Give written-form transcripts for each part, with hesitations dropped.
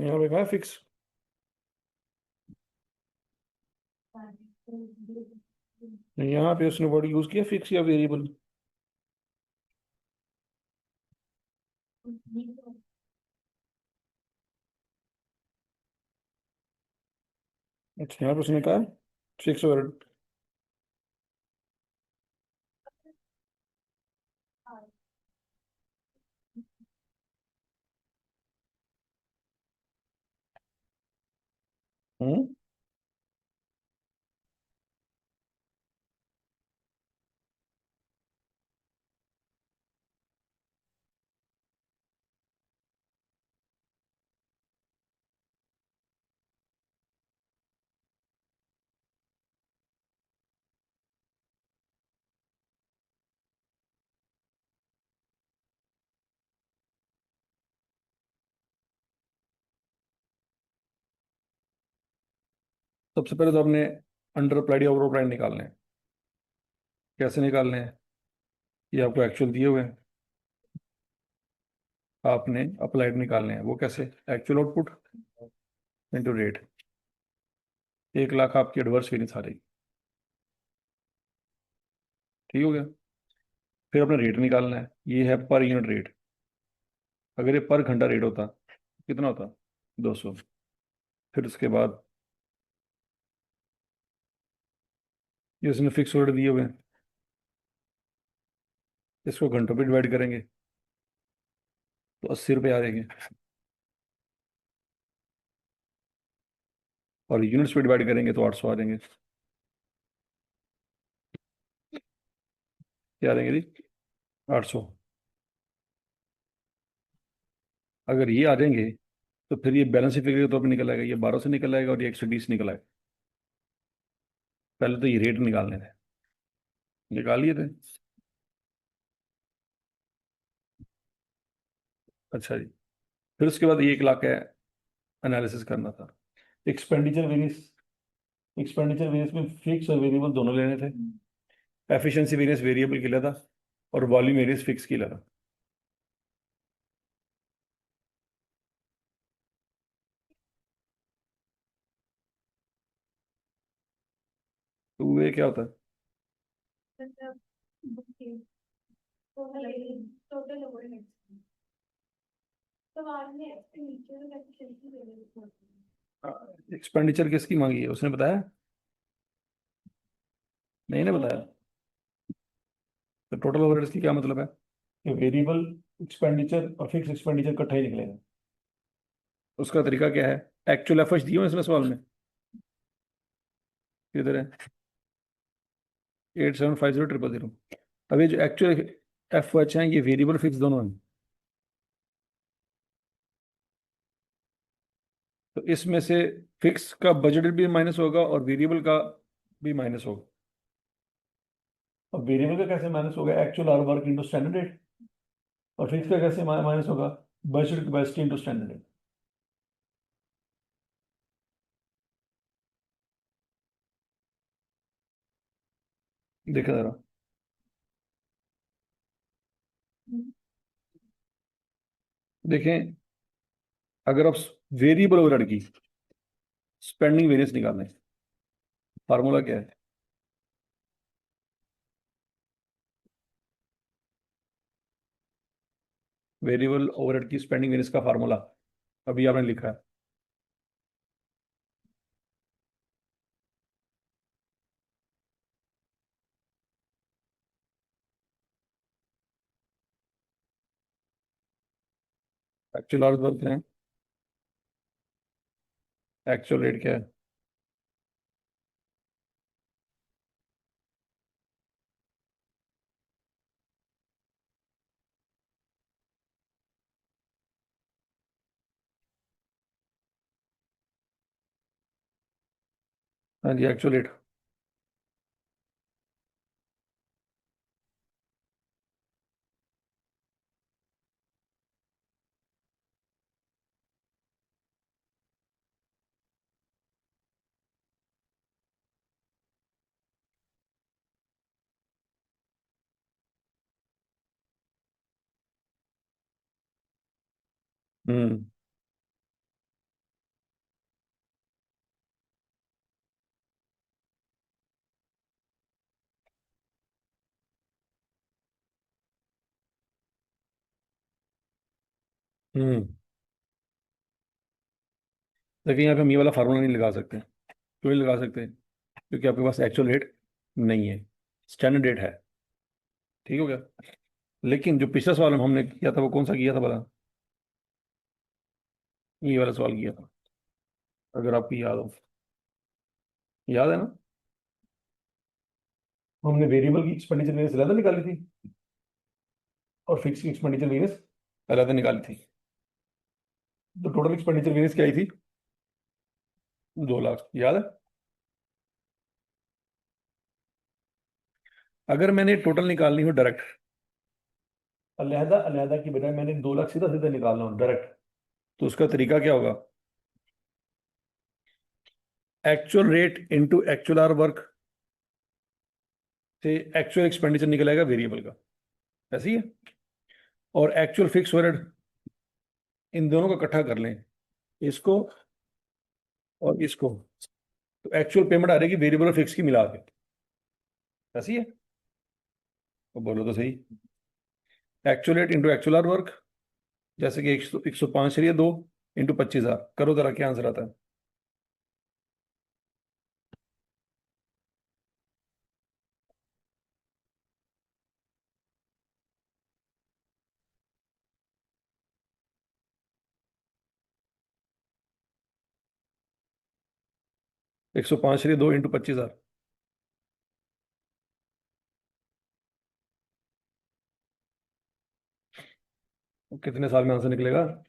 यहाँ पे कहा है फिक्स। यहाँ पे उसने वर्ड यूज किया फिक्स या वेरिएबल। अच्छा, यहाँ पे उसने कहा फिक्स वर्ड। हम्म। सबसे पहले तो आपने अंडर अप्लाइड या ओवर अप्लाइड निकालने हैं। कैसे निकालने हैं? ये आपको एक्चुअल दिए हुए हैं, आपने अप्लाइड निकालने हैं। वो कैसे? Actual output into rate. 1 lakh आपकी एडवर्स वेरिएंस आ रही। ठीक हो गया। फिर अपने रेट निकालना है, ये है पर यूनिट रेट। अगर ये पर घंटा रेट होता कितना होता? 200। फिर उसके बाद ये उसने फिक्स रेट दिए हुए हैं, इसको घंटों पे डिवाइड करेंगे तो 80 रुपये आ जाएंगे। और यूनिट्स पे डिवाइड करेंगे तो 800 आ जाएंगे। क्या आ जाएंगे जी? 800। अगर ये आ जाएंगे तो फिर ये बैलेंस शीट फिगर तो पे निकल आएगा, ये 12 से निकल आएगा और ये 120 निकल आएगा। पहले तो ये रेट निकालने थे, निकाल लिए थे। अच्छा जी। फिर उसके बाद 1 लाख का एनालिसिस करना था। Expenditure variance. एक्सपेंडिचर वेरियंस में फिक्स और वेरिएबल दोनों लेने थे। एफिशिएंसी वेरियंस वेरिएबल के लिए था और वॉल्यूम वेरियंस फिक्स के लिए था। तो ये क्या होता है? एक्सपेंडिचर किसकी मांगी है उसने बताया? नहीं ने बताया। तो टोटल ओवरहेड्स की क्या मतलब है कि वेरिएबल एक्सपेंडिचर और फिक्स एक्सपेंडिचर इकट्ठा ही निकलेगा। उसका तरीका क्या है? एक्चुअल एफर्ट्स दिए हुए हैं इसमें सवाल में। किधर है? 875000। अब ये जो एक्चुअल एफ एच हैं ये वेरिएबल फिक्स दोनों हैं। तो इसमें से फिक्स का बजट भी माइनस होगा और वेरिएबल का भी माइनस होगा। और वेरिएबल का कैसे माइनस होगा? Actual hour work into standard rate. और फिक्स का कैसे माइनस होगा? Budget capacity into standard rate. देखा जरा। देखें, अगर आप वेरिएबल ओवरहेड की स्पेंडिंग वेरिएंस निकालें, फार्मूला क्या है? वेरिएबल ओवरहेड की स्पेंडिंग वेरिएंस का फार्मूला अभी आपने लिखा है। एक्चुअल आवर्स वर्क है, एक्चुअल रेट क्या है? हाँ जी, एक्चुअल रेट। हम्म। देखिए यहाँ पे हम ये वाला फार्मूला नहीं लगा सकते। क्यों नहीं लगा सकते? क्योंकि आपके पास एक्चुअल रेट नहीं है, स्टैंडर्ड रेट है। ठीक हो गया। लेकिन जो पिछला सवाल हमने किया था वो कौन सा किया था भला? ये वाला सवाल किया था, अगर आपको याद हो। याद है ना? हमने वेरिएबल की एक्सपेंडिचर वेरिएंस अलग निकाली थी और फिक्स की एक्सपेंडिचर वेरिएंस अलग निकाली थी। तो टोटल एक्सपेंडिचर वेरिएंस क्या आई थी? 2 लाख, याद है? अगर मैंने टोटल निकालनी हो डायरेक्ट, अलहदा अलहदा की बजाय मैंने 2 लाख सीधा सीधा निकालना हो डायरेक्ट, तो उसका तरीका क्या होगा? Actual rate into actual hour work से एक्चुअल एक्सपेंडिचर निकलेगा वेरिएबल का, ऐसे ही है। और एक्चुअल फिक्स ओवरहेड, इन दोनों को इकट्ठा कर लें, इसको और इसको, तो एक्चुअल पेमेंट आ रहेगी वेरिएबल और फिक्स की मिला के, ऐसी है। तो बोलो तो सही। Actual rate into actual hour work, जैसे कि 105.2 इंटू 25,000, करो जरा क्या आंसर आता है? 105.2 इंटू 25,000, कितने साल में आंसर निकलेगा?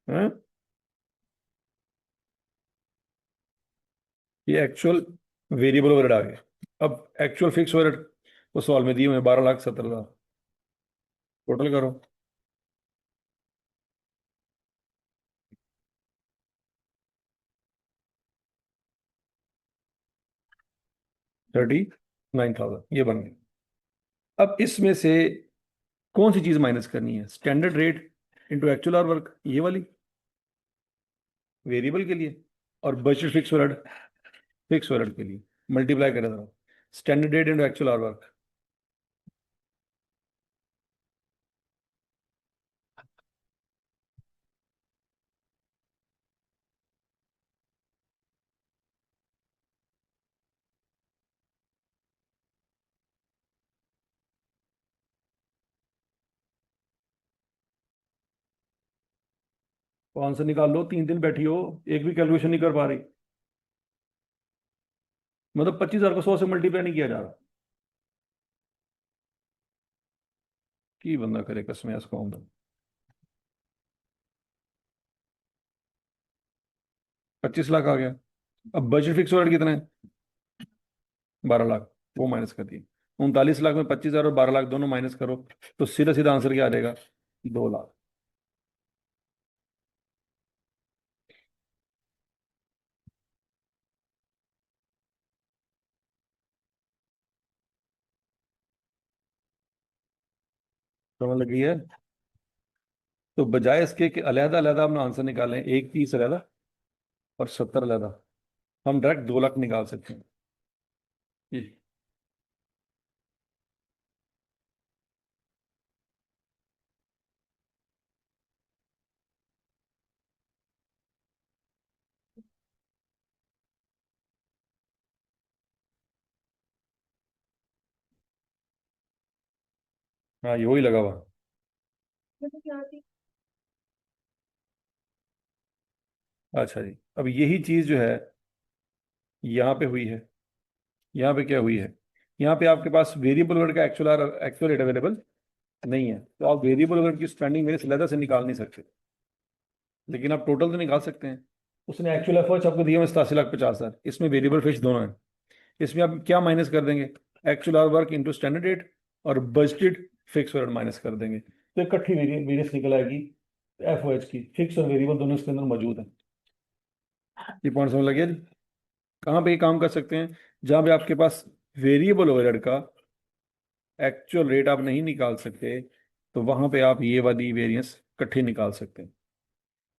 हैं? ये एक्चुअल वेरिएबल ओवरहेड आ गए। अब एक्चुअल फिक्स ओवरहेड उस सवाल में दिए हुए 12,70,000, टोटल करो। 39,000 ये बन गए। अब इसमें से कौन सी चीज माइनस करनी है? Standard rate into actual hour work, ये वाली वेरिएबल के लिए, और बजट फिक्स ओवरहेड के लिए मल्टीप्लाई करें जरा। Standard rate into actual hour work, तो आंसर निकाल लो। 3 दिन बैठी हो, एक भी कैलकुलेशन नहीं कर पा रही। मतलब 25,000 को 100 से मल्टीप्लाई नहीं किया जा रहा। की बंदा करे कसम इसको हम। 25 लाख आ गया। अब बजट फिक्स ओवरहेड कितना है? 12 लाख, वो माइनस कर दिए। 39 लाख में 25,000 और 12 लाख दोनों माइनस करो, तो सीधा सीधा आंसर क्या आ जाएगा? 2 लाख। समझ लगी है? तो बजाय इसके कि अलहदा अलहदा अपना आंसर निकालें, 31 अलहदा और 70 अलहदा, हम डायरेक्ट 2 लाख निकाल सकते हैं। ये- हाँ, ये वही लगा हुआ। अच्छा जी, अब यही चीज जो है यहाँ पे हुई है। यहाँ पे क्या हुई है? यहाँ पे आपके पास वेरिएबल वर्ड का एक्चुअल रेट अवेलेबल नहीं है, तो आप वेरिएबल वर्ड की स्पेंडिंग मेरे सिलेंडर से निकाल नहीं सकते। लेकिन आप टोटल तो निकाल सकते हैं। उसने एक्चुअल एफर्ट्स आपको दिए हुए 87,50,000, इसमें वेरिएबल फिक्स दोनों है। इसमें आप क्या माइनस कर देंगे? Actual hour work into standard rate और बजटेड फिक्स ओवरहेड माइनस कर देंगे, तो इकट्ठी वेरियंस निकल आएगी एफ ओ एच की। फिक्स और वेरिएबल दोनों इसके अंदर मौजूद है। ये पॉइंट समझ लगे जी? कहाँ पे ये काम कर सकते हैं? जहाँ पे आपके पास वेरिएबल ओवरहेड का एक्चुअल रेट आप नहीं निकाल सकते, तो वहां पे आप ये वाली वेरिएंस इकट्ठी निकाल सकते हैं,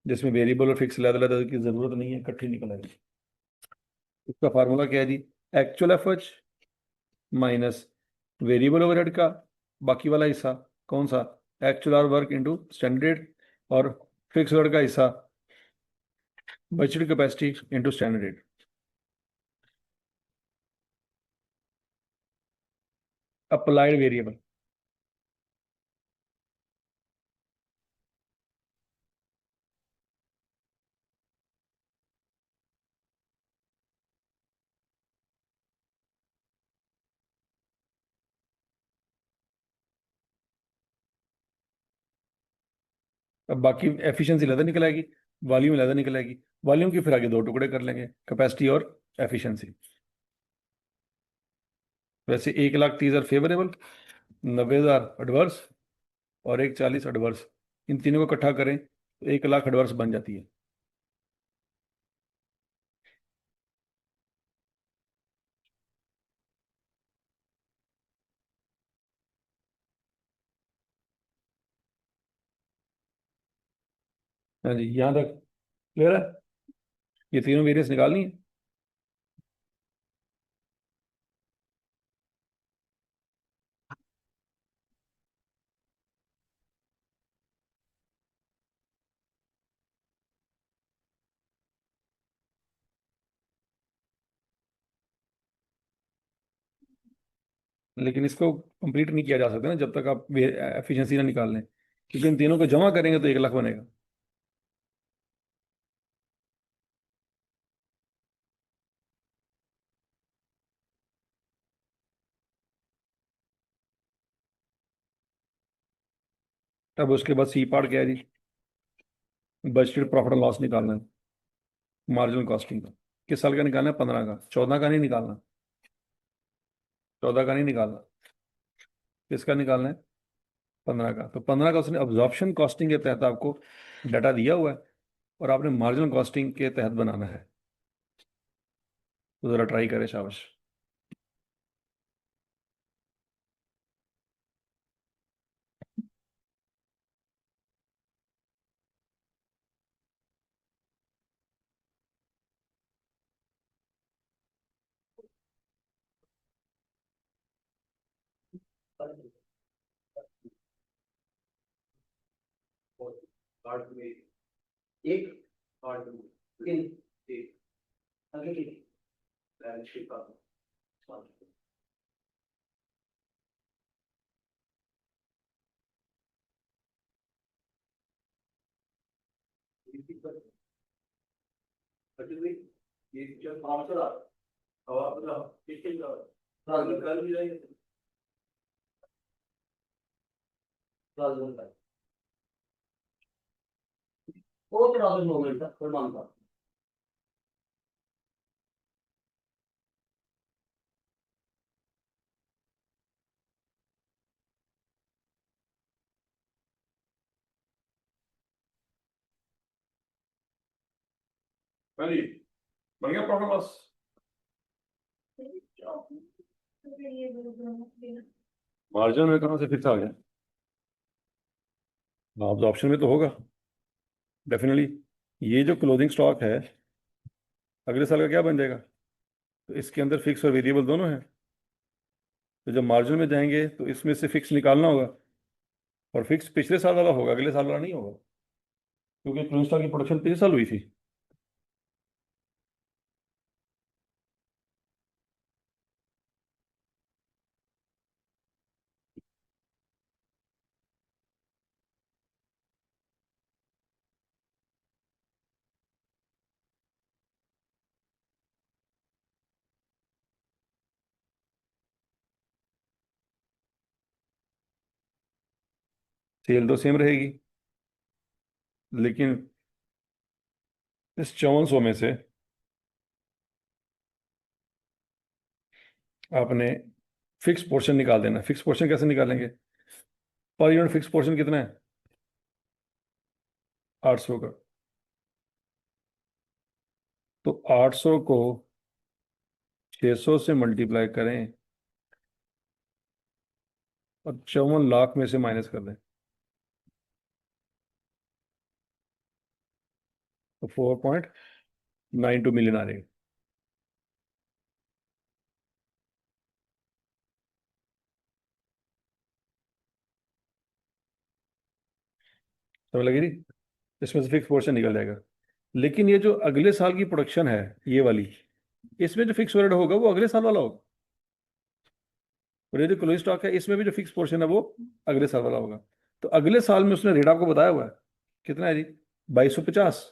जिसमें वेरिएबल और फिक्स अलग अलग की जरूरत नहीं है, इकट्ठी निकल आएगी। इसका फार्मूला क्या है जी? Actual efforts minus variable overhead का बाकी वाला हिस्सा, कौन सा? Actual hour work into standard, और फिक्स वर्ड का हिस्सा budgeted capacity into standard rate. Applied variable, अब बाकी एफिशिएंसी अलग निकल आएगी, वॉल्यूम अलग निकल आएगी। वॉल्यूम की फिर आगे दो टुकड़े कर लेंगे, कैपेसिटी और एफिशिएंसी। वैसे 1,30,000 फेवरेबल, 90,000 एडवर्स और 1,40 एडवर्स, इन तीनों को इकट्ठा करें तो 1,00,000 एडवर्स बन जाती है। हाँ जी, यहाँ तक क्लियर है। ये तीनों वेरिएंस निकालनी है। लेकिन इसको कंप्लीट नहीं किया जा सकता ना जब तक आप एफिशिएंसी ना निकाल लें, क्योंकि इन तीनों को जमा करेंगे तो 1,00,000 बनेगा। अब उसके बाद सी पार्ट क्या है जी? बजटेड प्रॉफिट एंड लॉस निकालना है, मार्जिनल कॉस्टिंग का। किस साल का निकालना है? 15 का। 14 का नहीं निकालना, 14 का नहीं निकालना। किसका निकालना है? 15 का। तो 15 का उसने अब्जॉर्प्शन कॉस्टिंग के तहत आपको डाटा दिया हुआ है, और आपने मार्जिनल कॉस्टिंग के तहत बनाना है। तो जरा ट्राई करें, शाबाश। हाँ जी, बन गया प्रॉफिट लॉस। मार्जिन में कहाँ से फिक्स आ गया? ऑप्शन में तो होगा डेफिनेटली। ये जो क्लोजिंग स्टॉक है, अगले साल का क्या बन जाएगा? तो इसके अंदर फिक्स और वेरिएबल दोनों है। तो जब मार्जिन में जाएंगे तो इसमें से फिक्स निकालना होगा, और फिक्स पिछले साल वाला होगा, अगले साल वाला नहीं होगा, क्योंकि क्लोजिंग स्टॉक की प्रोडक्शन पिछले साल हुई थी। सेल तो सेम रहेगी, लेकिन इस 5400 में से आपने फिक्स पोर्शन निकाल देना। फिक्स पोर्शन कैसे निकालेंगे? पर यूनिट फिक्स पोर्शन कितना है? 800 का। तो 800 को 600 से मल्टीप्लाई करें और 54 लाख में से माइनस कर दें, तो 4.92 मिलियन आ रहेगी। समझ लगी? इसमें से फिक्स पोर्शन निकल जाएगा। लेकिन ये जो अगले साल की प्रोडक्शन है, ये वाली, इसमें जो फिक्स ओवरहेड होगा वो अगले साल वाला होगा। और ये जो क्लोजिंग स्टॉक है, इसमें भी जो फिक्स पोर्शन है वो अगले साल वाला होगा। तो अगले साल में उसने रेट आपको बताया हुआ है, कितना है जी? 2250।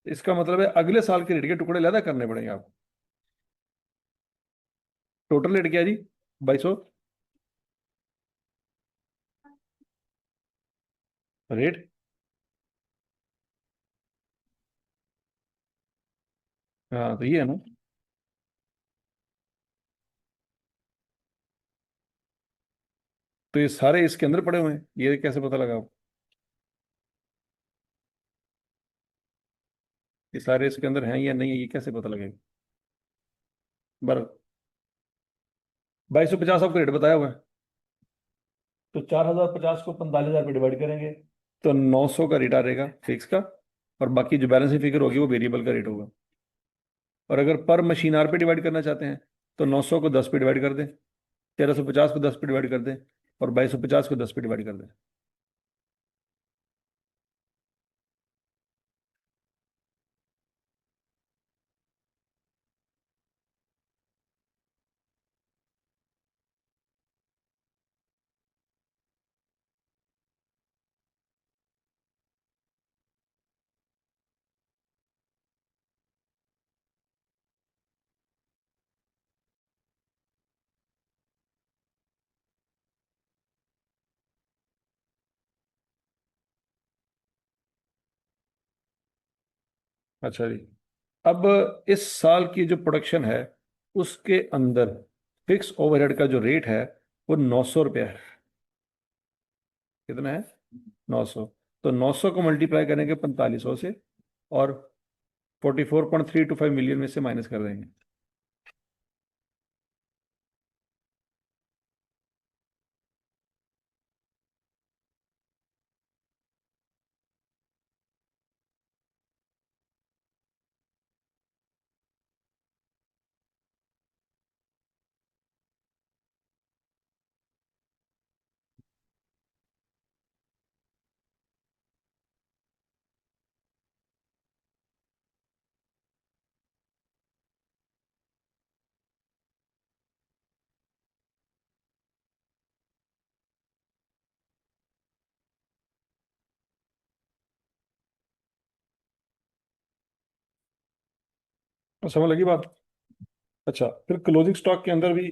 इसका मतलब है अगले साल के रेट के टुकड़े ज्यादा करने पड़ेंगे आपको। टोटल रेट क्या है जी? 2200 रेट। हाँ, तो ये है ना। तो ये सारे इसके अंदर पड़े हुए हैं, ये कैसे पता लगा आपको? ये सारे इसके अंदर हैं या नहीं है, ये कैसे पता लगेगा? बराबर। 2250 आपको रेट बताया हुआ है। तो 4050 को 45,000 पे डिवाइड करेंगे, तो 900 का रेट आ रहेगा फिक्स का। और बाकी जो बैलेंसिंग फिगर होगी वो वेरिएबल का रेट होगा। और अगर पर मशीन आर पे डिवाइड करना चाहते हैं, तो 900 को 10 पे डिवाइड कर दें, 1350 को 10 पे डिवाइड कर दें, और 2250 को 10 पे डिवाइड कर दें। अच्छा जी। अब इस साल की जो प्रोडक्शन है, उसके अंदर फिक्स ओवरहेड का जो रेट है वो 900 रुपया है। कितना है? 900। तो 900 को मल्टीप्लाई करेंगे 4500 से, और 44.325 मिलियन में से माइनस कर देंगे। तो समझ लगी बात? अच्छा, फिर क्लोजिंग स्टॉक के अंदर भी,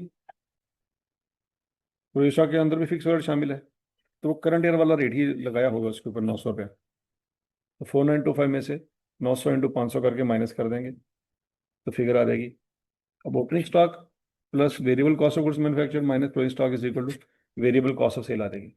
क्लोजिंग स्टॉक के अंदर भी फिक्स ओवरहेड शामिल है। तो वो करंट ईयर वाला रेट ही लगाया होगा उसके ऊपर, 900 रुपया। तो 4925 में से 900 इंटू 500 करके माइनस कर देंगे, तो फिगर आ जाएगी। अब opening stock plus variable cost of goods manufactured minus closing stock is equal to variable cost of sale आ जाएगी।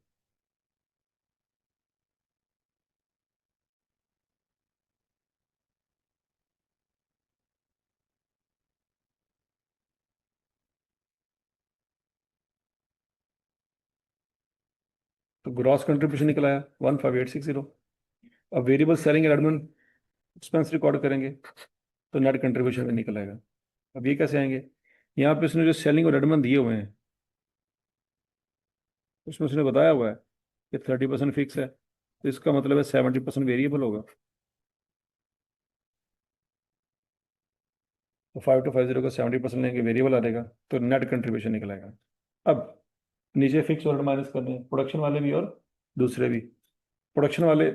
तो ग्रॉस कंट्रीब्यूशन निकल आया 15860। अब variable selling and admin expense record करेंगे, तो नेट कंट्रीब्यूशन में निकल आएगा। अब ये कैसे आएंगे? यहाँ पे उसने जो सेलिंग और एडमिन दिए हुए हैं, उसमें उसने बताया हुआ है कि 30% फिक्स है, तो इसका मतलब है 70% वेरिएबल होगा। तो 5250 का 70% लेंगे, वेरिएबल आ जाएगा, तो नेट कंट्रीब्यूशन निकल आएगा। अब नीचे फिक्स और माइनस करने हैं, प्रोडक्शन वाले भी और दूसरे भी। प्रोडक्शन वाले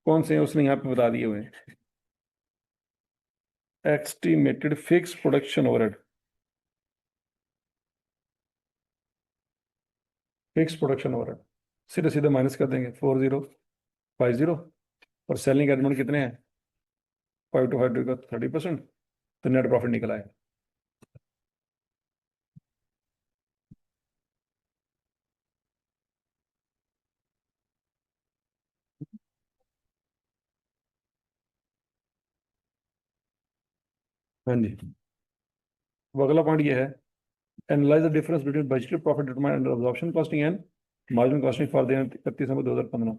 कौन से हैं उसने यहाँ पे बता दिए हुए हैं। Estimated fix production overhead, fix production overhead सीधे सीधे माइनस कर देंगे, 4050। और सेलिंग एडमिट कितने हैं? 5252 का 30%, तो नेट प्रॉफिट निकल आएगा। हाँ जी। वो अगला पॉइंट ये है, analyse the difference between budgeted profit determined under absorption costing and margin costing for the 31 December 2015।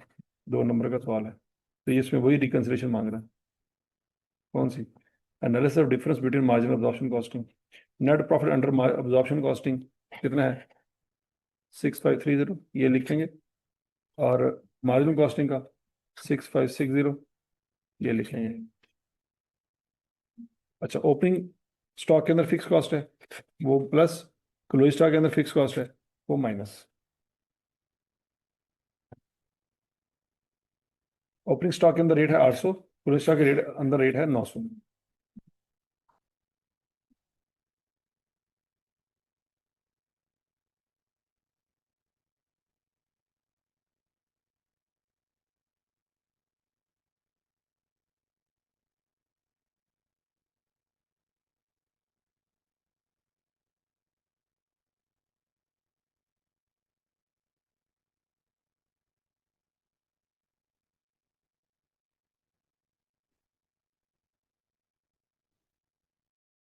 2 number का सवाल है, तो ये इसमें वही रिकंसिलेशन मांग रहा है। कौन सी? Analysis of difference between margin absorption costing, net profit under absorption costing कितना है? 6530, ये लिखेंगे। और मार्जिनल कॉस्टिंग का 6560 ये लिख लेंगे। अच्छा, ओपनिंग स्टॉक के अंदर फिक्स कॉस्ट है वो प्लस, क्लोजिंग स्टॉक के अंदर फिक्स कॉस्ट है वो माइनस। ओपनिंग स्टॉक के अंदर रेट है 800, क्लोजिंग स्टॉक के रेट अंदर रेट है 900।